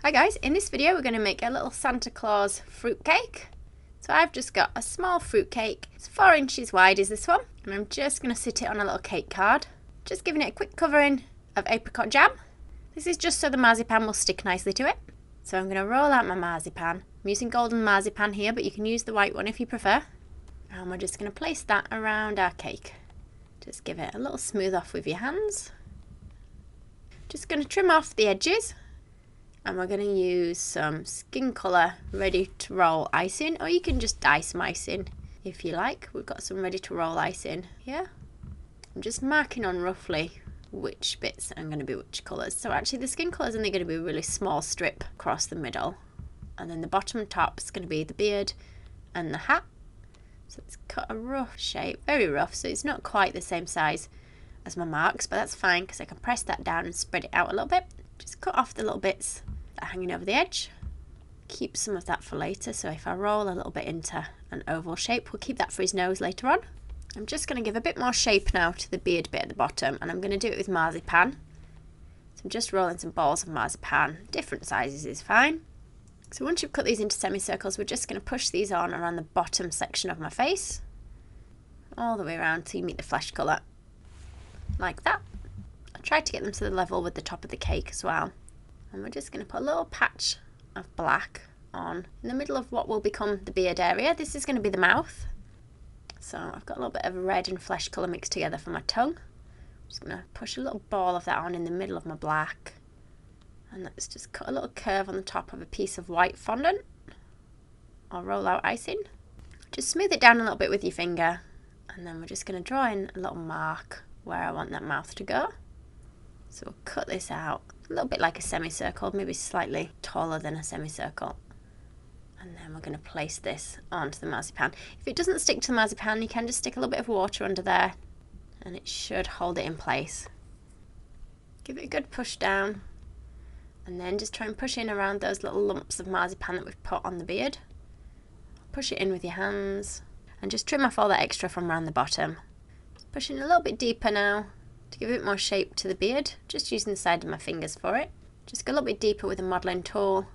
Hi guys, in this video we're going to make a little Santa Claus fruitcake. So I've just got a small fruitcake. It's 4 inches wide is this one, and I'm just going to sit it on a little cake card. Just giving it a quick covering of apricot jam. This is just so the marzipan will stick nicely to it. So I'm going to roll out my marzipan. I'm using golden marzipan here, but you can use the white one if you prefer. And we're just going to place that around our cake. Just give it a little smooth off with your hands. Just going to trim off the edges. And we're going to use some skin colour ready to roll icing, or you can just dye some icing if you like. We've got some ready to roll icing here. I'm just marking on roughly which bits are going to be which colours. So actually the skin colour is only going to be a really small strip across the middle, and then the bottom top is going to be the beard and the hat. So it's cut a rough shape, very rough, so it's not quite the same size as my marks, but that's fine because I can press that down and spread it out a little bit. Just cut off the little bits that are hanging over the edge. Keep some of that for later, so if I roll a little bit into an oval shape, we'll keep that for his nose later on. I'm just going to give a bit more shape now to the beard bit at the bottom, and I'm going to do it with marzipan. So I'm just rolling some balls of marzipan. Different sizes is fine. So once you've cut these into semicircles, we're just going to push these on around the bottom section of my face, all the way around till you meet the flesh colour, like that. Try to get them to the level with the top of the cake as well. And we're just going to put a little patch of black on in the middle of what will become the beard area. This is going to be the mouth. So I've got a little bit of red and flesh colour mixed together for my tongue. I'm just going to push a little ball of that on in the middle of my black. And let's just cut a little curve on the top of a piece of white fondant or roll out icing. Just smooth it down a little bit with your finger, and then we're just going to draw in a little mark where I want that mouth to go. So we'll cut this out a little bit like a semicircle, maybe slightly taller than a semicircle. And then we're going to place this onto the marzipan. If it doesn't stick to the marzipan, you can just stick a little bit of water under there and it should hold it in place. Give it a good push down, and then just try and push in around those little lumps of marzipan that we've put on the beard. Push it in with your hands and just trim off all that extra from around the bottom. Just pushing a little bit deeper now to give a bit more shape to the beard, just using the side of my fingers for it. Just go a little bit deeper with a modelling tool,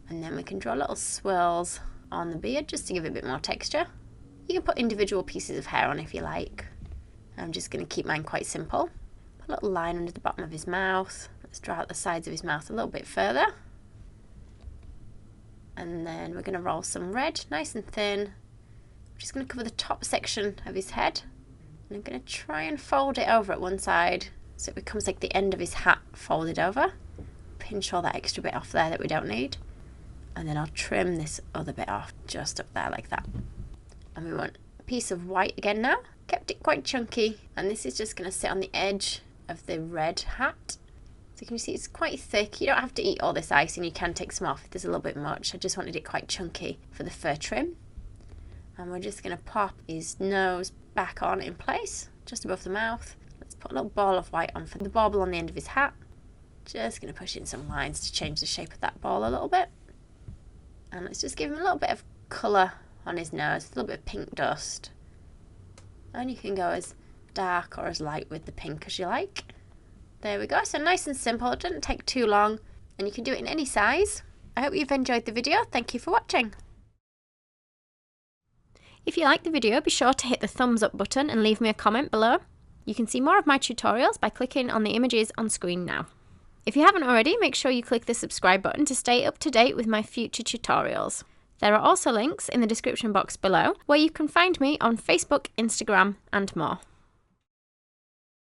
and then we can draw little swirls on the beard just to give it a bit more texture. You can put individual pieces of hair on if you like. I'm just going to keep mine quite simple. Put a little line under the bottom of his mouth. Let's draw out the sides of his mouth a little bit further. And then we're going to roll some red, nice and thin. I'm just going to cover the top section of his head. And I'm going to try and fold it over at one side so it becomes like the end of his hat folded over. Pinch all that extra bit off there that we don't need. And then I'll trim this other bit off just up there like that. And we want a piece of white again now. Kept it quite chunky, and this is just going to sit on the edge of the red hat. So you can see it's quite thick. You don't have to eat all this icing, you can take some off if there's a little bit much. I just wanted it quite chunky for the fur trim. And we're just going to pop his nose back on in place, just above the mouth. Let's put a little ball of white on for the bauble on the end of his hat. Just going to push in some lines to change the shape of that ball a little bit. And let's just give him a little bit of colour on his nose, a little bit of pink dust. And you can go as dark or as light with the pink as you like. There we go, so nice and simple, it doesn't take too long, and you can do it in any size. I hope you've enjoyed the video, thank you for watching. If you liked the video, be sure to hit the thumbs up button and leave me a comment below. You can see more of my tutorials by clicking on the images on screen now. If you haven't already, make sure you click the subscribe button to stay up to date with my future tutorials. There are also links in the description box below where you can find me on Facebook, Instagram and more.